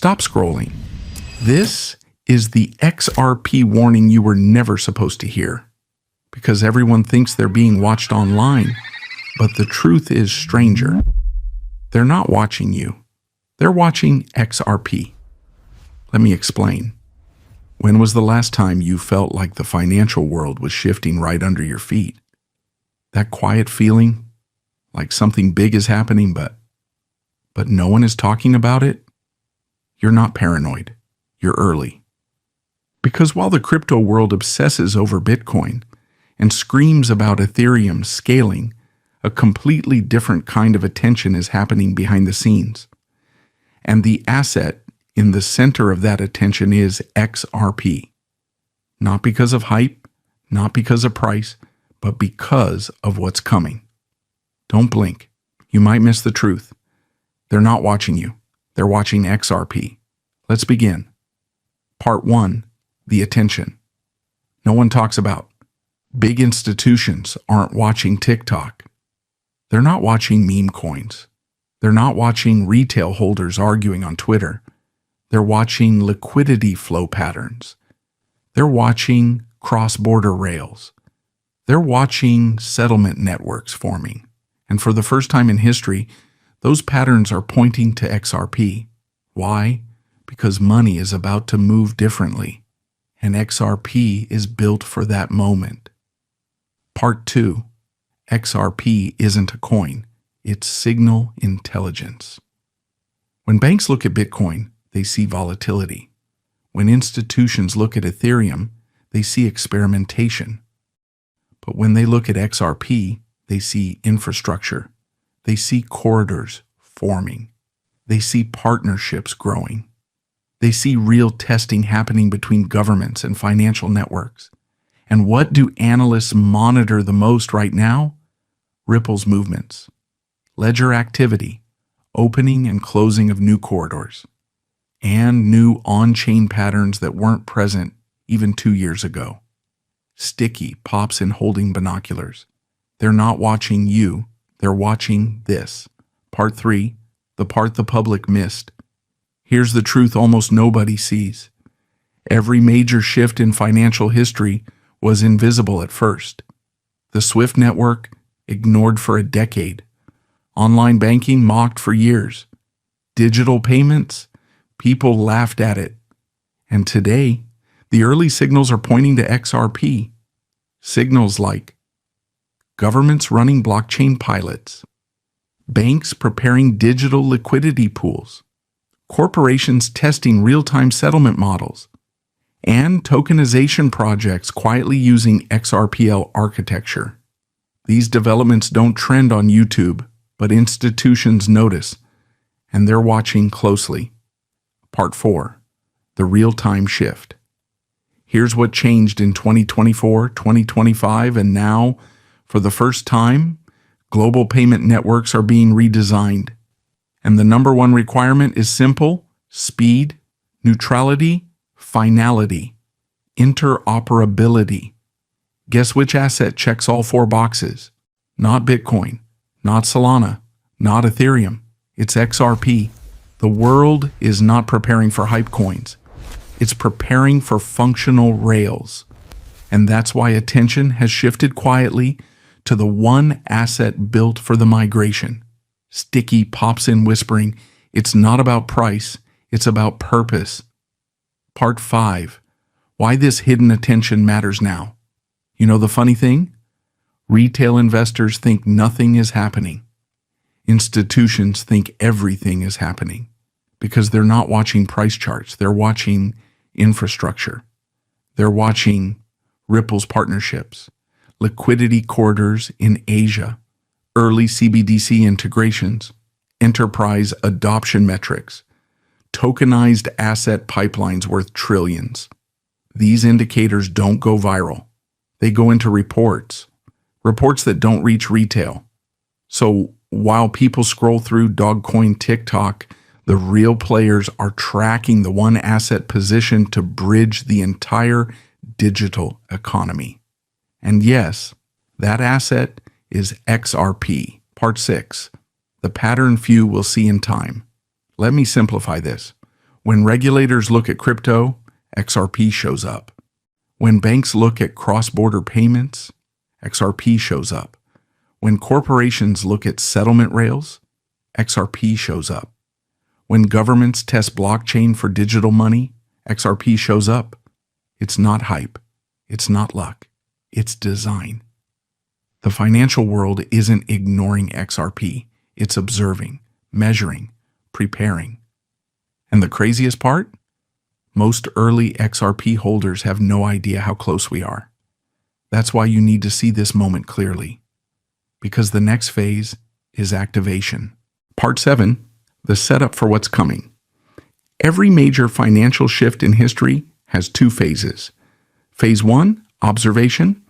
Stop scrolling. This is the XRP warning you were never supposed to hear. Because everyone thinks they're being watched online, but the truth is stranger. They're not watching you. They're watching XRP. Let me explain. When was the last time you felt like the financial world was shifting right under your feet? That quiet feeling, like something big is happening, but no one is talking about it? You're not paranoid. You're early. Because while the crypto world obsesses over Bitcoin and screams about Ethereum scaling, a completely different kind of attention is happening behind the scenes. And the asset in the center of that attention is XRP. Not because of hype, not because of price, but because of what's coming. Don't blink. You might miss the truth. They're not watching you. They're watching XRP. Let's begin. Part 1. The attention. No one talks about. Big institutions aren't watching TikTok. They're not watching meme coins. They're not watching retail holders arguing on Twitter. They're watching liquidity flow patterns. They're watching cross-border rails. They're watching settlement networks forming. And for the first time in history, those patterns are pointing to XRP. Why? Because money is about to move differently, and XRP is built for that moment. Part 2. XRP isn't a coin. It's signal intelligence. When banks look at Bitcoin, they see volatility. When institutions look at Ethereum, they see experimentation. But when they look at XRP, they see infrastructure. They see corridors forming. They see partnerships growing. They see real testing happening between governments and financial networks. And what do analysts monitor the most right now? Ripple's movements, ledger activity, opening and closing of new corridors, and new on-chain patterns that weren't present even 2 years ago. Sticky pops in holding binoculars. They're not watching you, they're watching this. Part 3, the part the public missed. Here's the truth almost nobody sees. Every major shift in financial history was invisible at first. The SWIFT network, ignored for a decade. Online banking mocked for years. Digital payments, people laughed at it. And today, the early signals are pointing to XRP. Signals like governments running blockchain pilots, banks preparing digital liquidity pools, corporations testing real-time settlement models, and tokenization projects quietly using XRPL architecture. These developments don't trend on YouTube, but institutions notice, and they're watching closely. Part 4. The real-time shift. Here's what changed in 2024, 2025, and now, for the first time, global payment networks are being redesigned. And the number one requirement is simple: speed, neutrality, finality, interoperability. Guess which asset checks all 4 boxes? Not Bitcoin, not Solana, not Ethereum. It's XRP. The world is not preparing for hype coins. It's preparing for functional rails. And that's why attention has shifted quietly to the one asset built for the migration. Sticky pops in whispering, it's not about price, it's about purpose. Part 5. Why this hidden attention matters now. You know the funny thing? Retail investors think nothing is happening. Institutions think everything is happening because they're not watching price charts. They're watching infrastructure. They're watching Ripple's partnerships, liquidity corridors in Asia, early CBDC integrations, enterprise adoption metrics, tokenized asset pipelines worth trillions. These indicators don't go viral. They go into reports that don't reach retail. So while people scroll through Dogcoin TikTok, the real players are tracking the one asset position to bridge the entire digital economy. And yes, that asset is XRP. Part 6. The pattern few will see in time. Let me simplify this. When regulators look at crypto, XRP shows up. When banks look at cross-border payments, XRP shows up. When corporations look at settlement rails, XRP shows up. When governments test blockchain for digital money, XRP shows up. It's not hype. It's not luck. It's design. The financial world isn't ignoring XRP. It's observing, measuring, preparing. And the craziest part? Most early XRP holders have no idea how close we are. That's why you need to see this moment clearly. Because the next phase is activation. Part 7, the setup for what's coming. Every major financial shift in history has 2 phases. Phase 1, observation.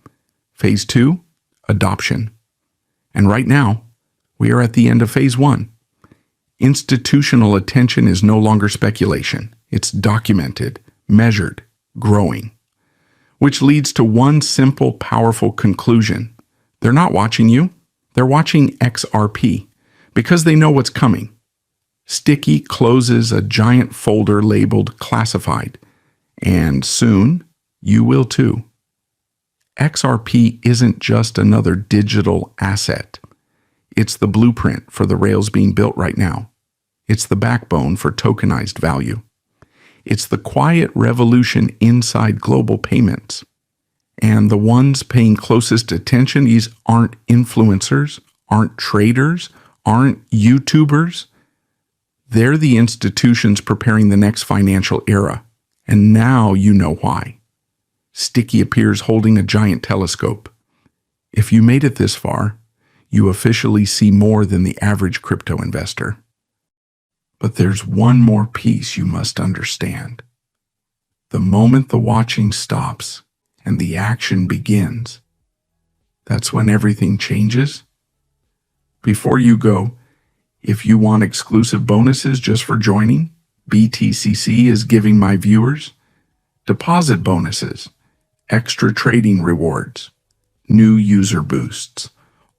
Phase 2, adoption. And right now, we are at the end of phase 1. Institutional attention is no longer speculation. It's documented, measured, growing. Which leads to one simple, powerful conclusion. They're not watching you. They're watching XRP because they know what's coming. Sticky closes a giant folder labeled classified, and soon you will too. XRP isn't just another digital asset. It's the blueprint for the rails being built right now. It's the backbone for tokenized value. It's the quiet revolution inside global payments. And the ones paying closest attention, these aren't influencers, aren't traders, aren't YouTubers. They're the institutions preparing the next financial era. And now you know why. Sticky appears holding a giant telescope. If you made it this far, you officially see more than the average crypto investor. But there's one more piece you must understand. The moment the watching stops and the action begins, that's when everything changes. Before you go, if you want exclusive bonuses just for joining, BTCC is giving my viewers deposit bonuses, extra trading rewards, new user boosts,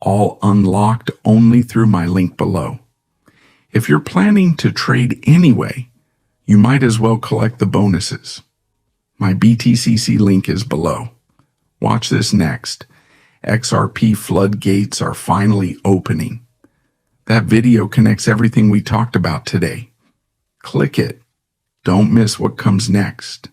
all unlocked only through my link below. If you're planning to trade anyway, you might as well collect the bonuses. My BTCC link is below. Watch this next. XRP floodgates are finally opening. That video connects everything we talked about today. Click it. Don't miss what comes next.